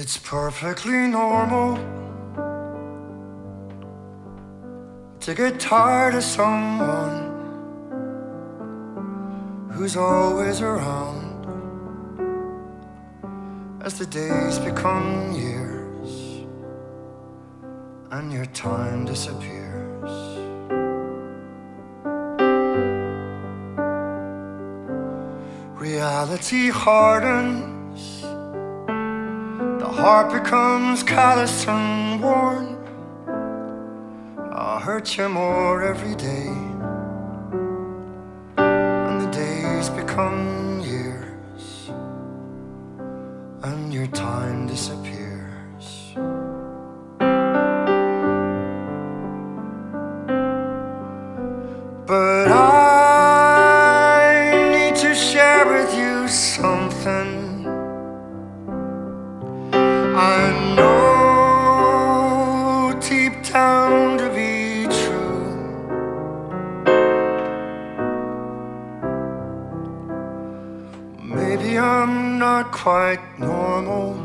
It's perfectly normal to get tired of someone who's always around. As the days become years and your time disappears, reality hardens, the heart becomes callous and worn. I'll hurt you more every day, and the days become years and your time disappears. But I need to share with you something I know deep down to be true. Maybe I'm not quite normal,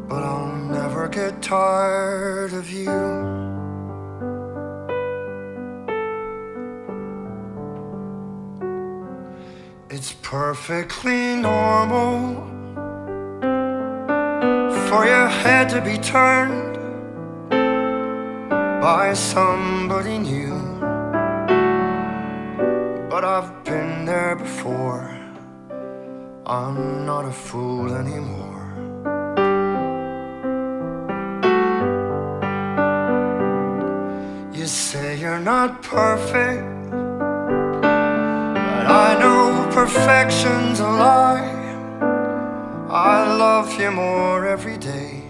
but I'll never get tired of you. It's perfectly normal for your head to be turned by somebody new, but I've been there before. I'm not a fool anymore. You say you're not perfect, but I know perfection's a lie. I love you more every day,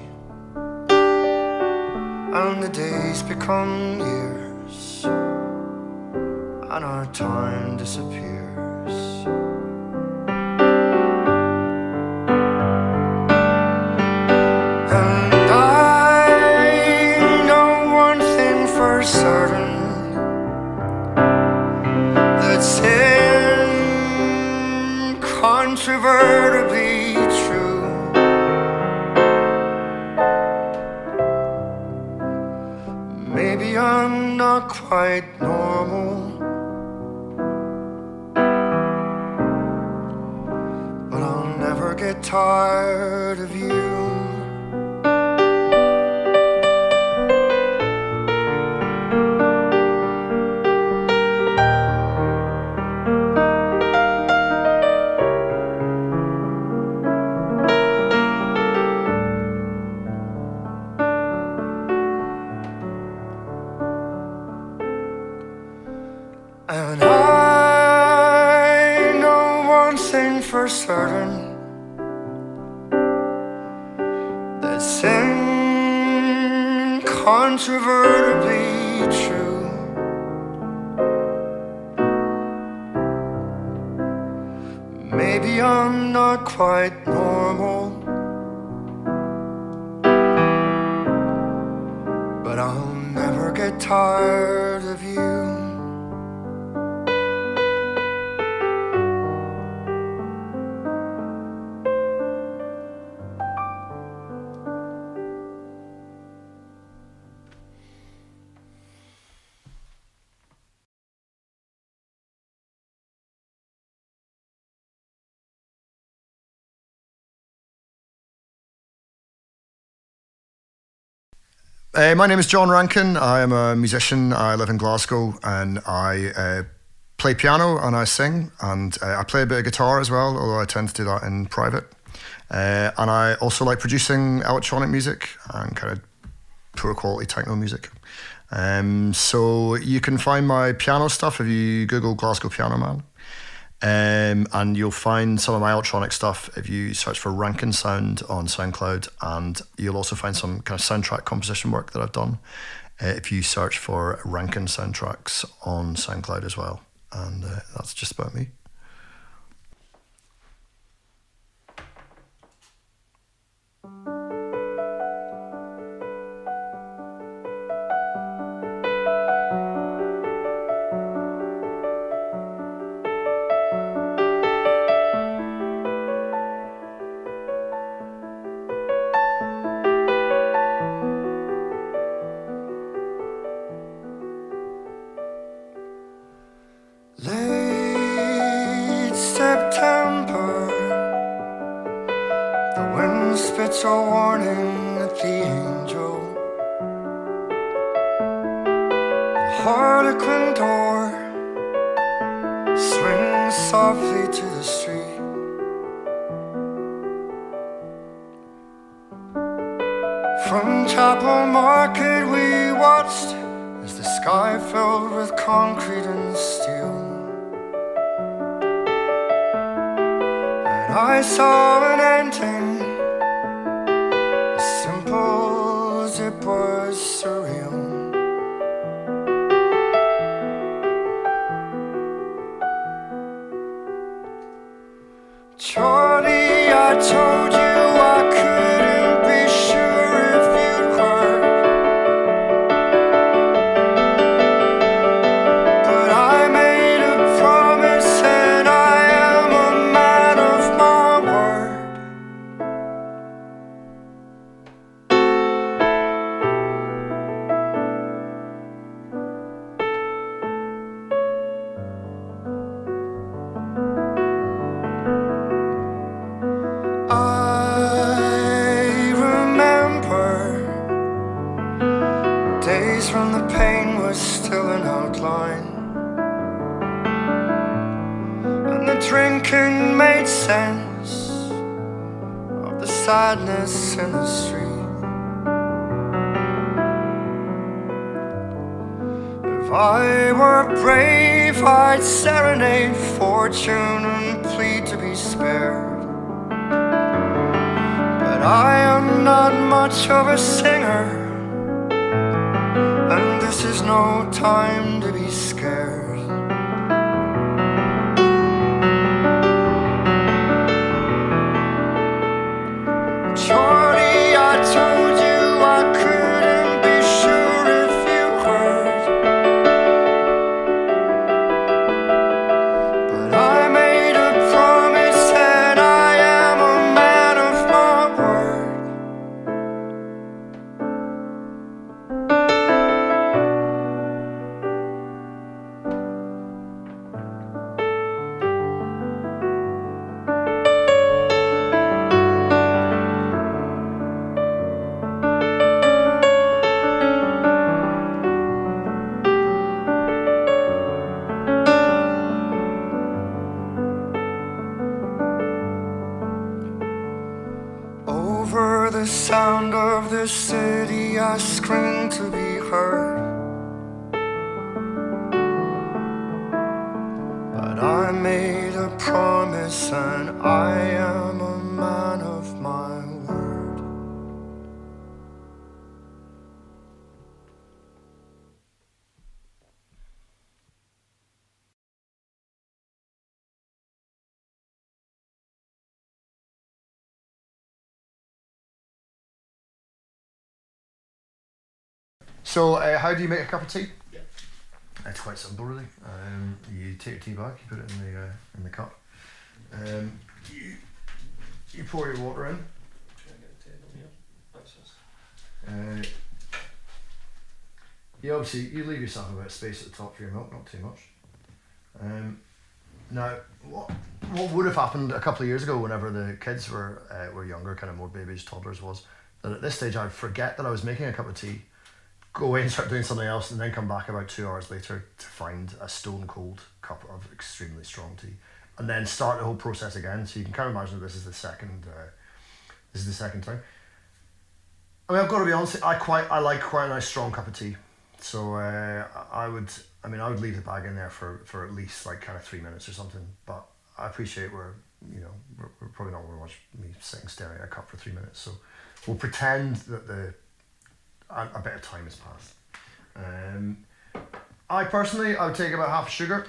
and the days become years and our time disappears. And I know one thing for certain, that's incontrovertibly true. Maybe I'm not quite normal, but I'll never get tired of you. And I know one thing for certain, that's incontrovertibly true. Maybe I'm not quite normal, but I'll never get tired of you. My name is John Rankin. I am a musician. I live in Glasgow, and I play piano and I sing, and I play a bit of guitar as well, although I tend to do that in private. And I also like producing electronic music and kind of poor quality techno music. So you can find my piano stuff if you Google Glasgow Piano Man. And you'll find some of my electronic stuff if you search for Rankin Sound on SoundCloud, and you'll also find some kind of soundtrack composition work that I've done if you search for Rankin Soundtracks on SoundCloud as well. And that's just about me. shouts a warning at the angel. The harlequin door swings softly to the street. From Chapel Market we watched as the sky filled with concrete and steel. And I saw an ending as simple as it was surreal. Charlie, I told you I couldn't be sure if you'd heard, but I made a promise and I am a man of my word. I remember days when the pain was still an outline, and the drinking made sense of the sadness in the street. If I were brave, I'd serenade fortune and plead to be spared. But I am not much of a singer, and this is no time to be scared. Charlie, I told you I couldn't be sure if you heard, but I made a promise and I am a man of my word. Over the sound of the city I scream to be heard, but I made a promise and I am a man of my word. So, how do you make a cup of tea? Yeah. It's quite simple, really. You take your tea bag, you put it in the cup. You pour your water in. Try and get the table here. You obviously you leave yourself a bit of space at the top for your milk, not too much. Now, what would have happened a couple of years ago, whenever the kids were younger, kind of more babies, toddlers, was that at this stage I'd forget that I was making a cup of tea, go away and start doing something else, and then come back about 2 hours later to find a stone cold cup of extremely strong tea, and then start the whole process again. So you can kind of imagine that this is the second time. I mean, I've got to be honest, I like quite a nice strong cup of tea. So I would leave the bag in there for at least like kind of 3 minutes or something. But I appreciate we're probably not going to watch me sitting staring at a cup for 3 minutes. So we'll pretend that a bit of time has passed. I would take about half a sugar,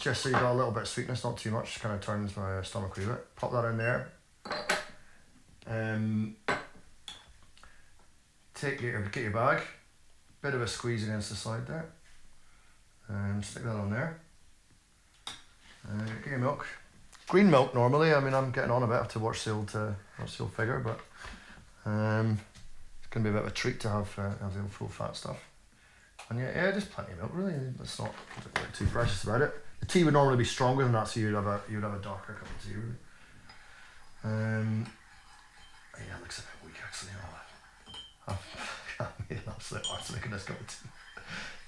just so you got a little bit of sweetness, not too much. Kind of turns my stomach a wee bit. Pop that in there. Get your bag, bit of a squeeze against the side there, and stick that on there. Get your milk. Green milk normally. I mean, I'm getting on a bit. I have to watch the old figure, but it's gonna be a bit of a treat to have the old full fat stuff. And yeah, just plenty of milk. Really, let's not get too precious about it. The tea would normally be stronger than that, so you'd have a darker cup of tea. Really. Yeah, it looks a bit weak actually. I've made an absolute arse making this goat.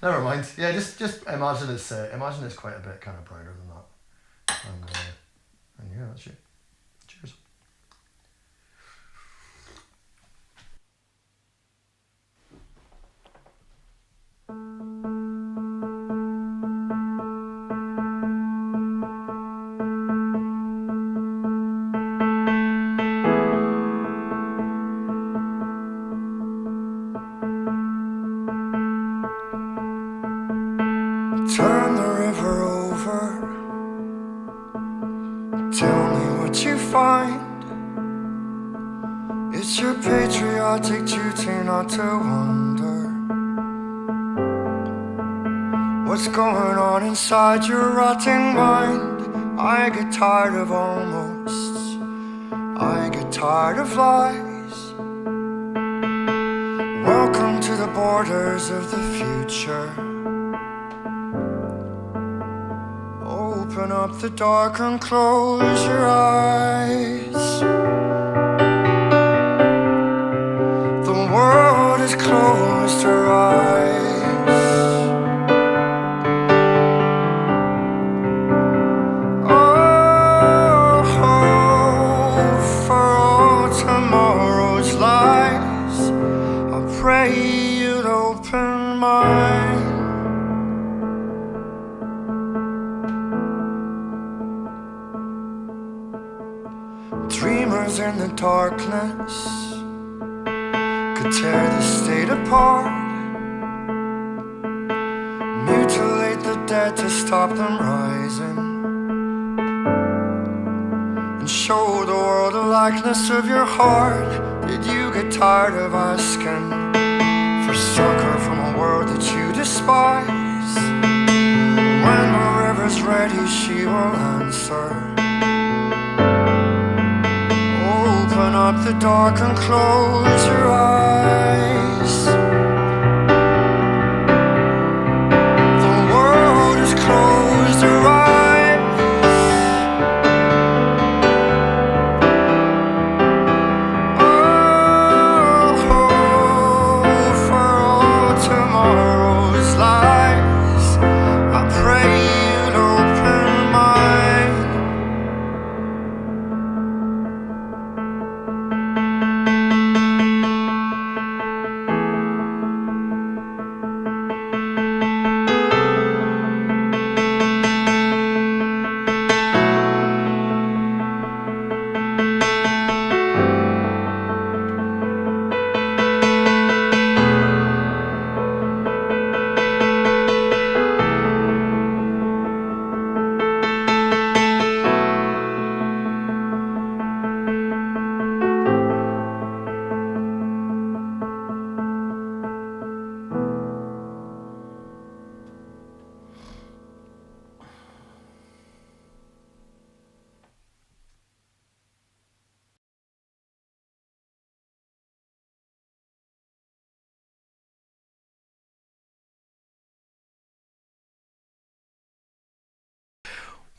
Never mind. Yeah, just imagine it's quite a bit kind of browner than that. And yeah, that's it. Cheers. Turn the river over. Tell me what you find. It's your patriotic duty not to wonder what's going on inside your rotting mind. I get tired of almosts. I get tired of lies. Welcome to the borders of the future. Open up the dark and close your eyes. The world has closed her eyes. Oh, for all tomorrow's lies, I pray you'd open mine. Dreamers in the darkness could tear the state apart, mutilate the dead to stop them rising, and show the world a likeness of your heart. Did you get tired of asking for succor from a world that you despise? When the river's ready, she will answer. Open up the dark and close your eyes. The world has closed her eyes. Oh, for all tomorrow's lies, I pray you'd open mine.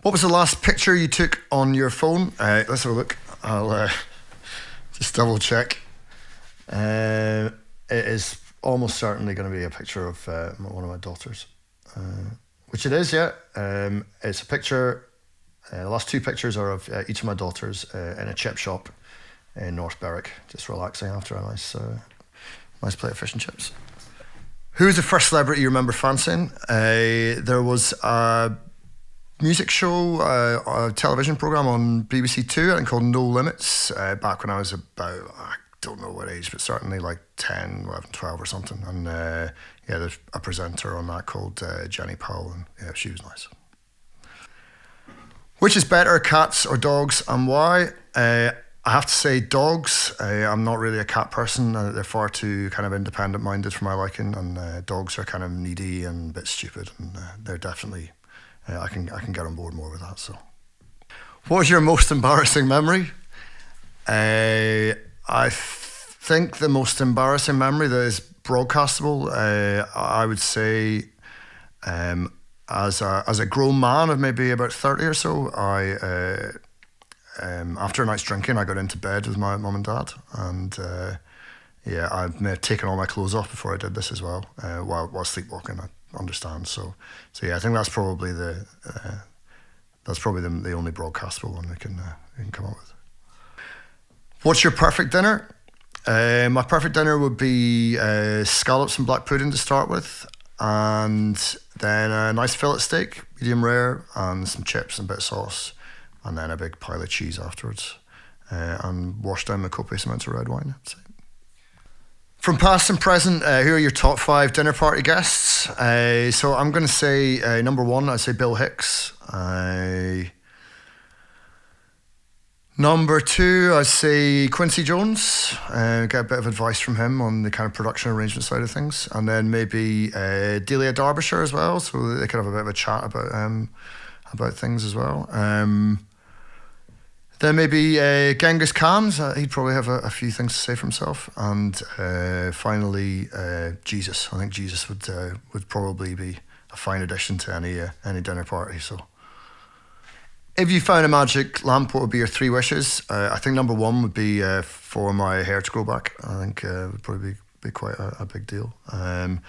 What was the last picture you took on your phone? Let's have a look. I'll just double check. It is almost certainly going to be a picture of one of my daughters, which it is, yeah. It's a picture, the last two pictures are of each of my daughters in a chip shop in North Berwick, just relaxing after a nice plate of fish and chips. Who was the first celebrity you remember fancying? There was a music show, a television programme on BBC Two, I think called No Limits, back when I was about, I don't know what age, but certainly like 10, 11, 12 or something. And yeah, there's a presenter on that called Jenny Powell, and yeah, she was nice. Which is better, cats or dogs, and why? I have to say dogs. I'm not really a cat person. They're far too kind of independent-minded for my liking, and dogs are kind of needy and a bit stupid, and they're definitely... I can get on board more with that. So, what was your most embarrassing memory? I think the most embarrassing memory that is broadcastable, I would say, as a grown man of maybe about 30 or so, I after a night's drinking, I got into bed with my mum and dad, and yeah, I may have taken all my clothes off before I did this as well, while sleepwalking. I understand. So yeah, I think that's probably the only broadcastable one we can come up with. What's your perfect dinner? My perfect dinner would be scallops and black pudding to start with, and then a nice fillet steak, medium rare, and some chips and a bit of sauce, and then a big pile of cheese afterwards, and wash down with copious amounts of red wine, I'd say. From past and present, who are your top 5 dinner party guests? So I'm going to say number 1, I'd say Bill Hicks. Number 2, I'd say Quincy Jones. Get a bit of advice from him on the kind of production arrangement side of things. And then maybe Delia Derbyshire as well, so they could have a bit of a chat about things as well. Then maybe Genghis Khan. He'd probably have a few things to say for himself. And finally, Jesus. I think Jesus would probably be a fine addition to any dinner party. So, if you found a magic lamp, what would be your 3 wishes? I think number 1 would be for my hair to grow back. I think it would probably be quite a big deal. I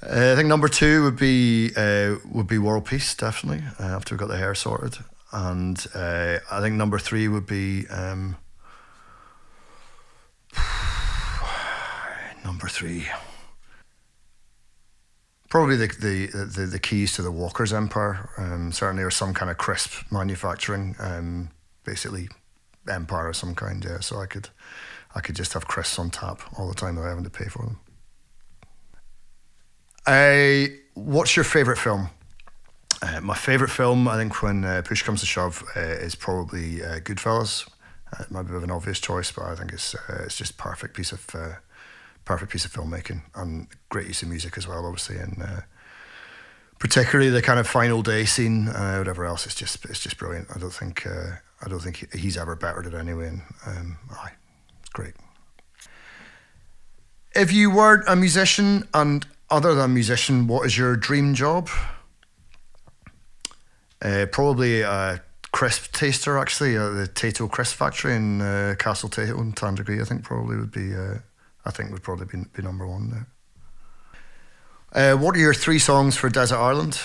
think number 2 would be world peace, definitely, after we got the hair sorted. And I think number 3 would be number 3. Probably the keys to the Walker's empire, certainly, or some kind of crisp manufacturing, basically empire of some kind. Yeah, so I could just have crisps on tap all the time without having to pay for them. What's your favourite film? My favourite film, I think, when push comes to shove, is probably Goodfellas. It might be a bit of an obvious choice, but I think it's just perfect piece of filmmaking, and great use of music as well, obviously, and particularly the kind of final day scene. Whatever else, it's just brilliant. I don't think he's ever bettered it anyway, and it's great. If you weren't a musician, and other than musician, what is your dream job? Probably a crisp taster, actually. The Tato Crisp Factory in Castle Tato in Tandragee, I think probably would be. Would probably be number 1 there. What are your 3 songs for Desert Island?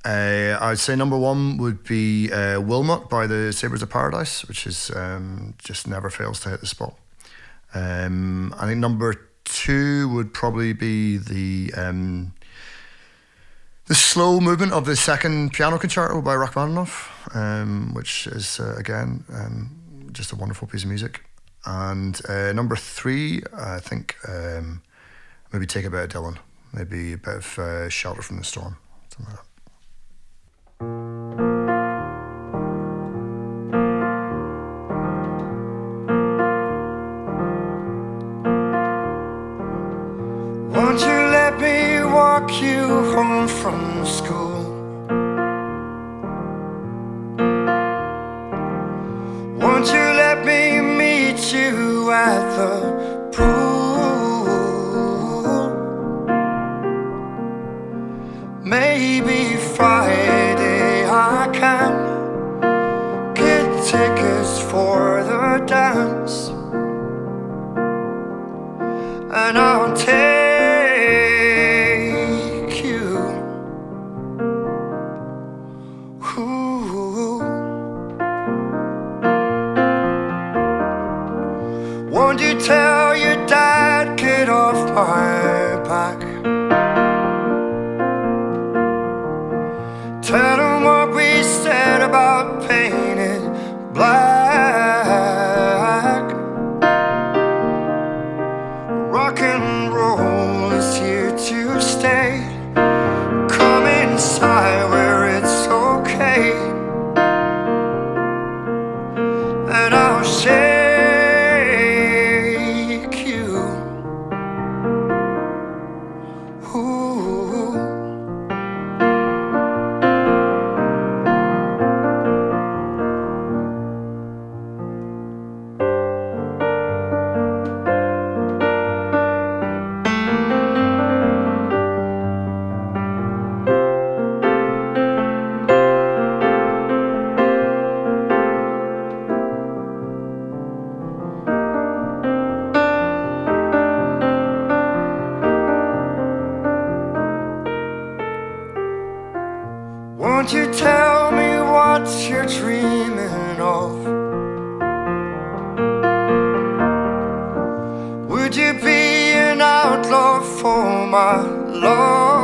I'd say number 1 would be Wilmot by the Sabres of Paradise, which is just never fails to hit the spot. I think number 2 would probably be the slow movement of the second piano concerto by Rachmaninoff, which is again just a wonderful piece of music. And number 3, I think maybe Take a Bit of Dylan, maybe a bit of Shelter from the Storm, something like that. Won't you let me walk you home from school? Won't you let me meet you at the pool? Maybe Friday I can get tickets for the dance, and I'll take you. Ooh. Won't you tell your dad, get off my back? Tell him what we said about painted black. Rock and roll is here to stay. Come inside where it's okay, and I'll shake you. Ooh. Won't you tell me what you're dreaming of? Would you be an outlaw for my love?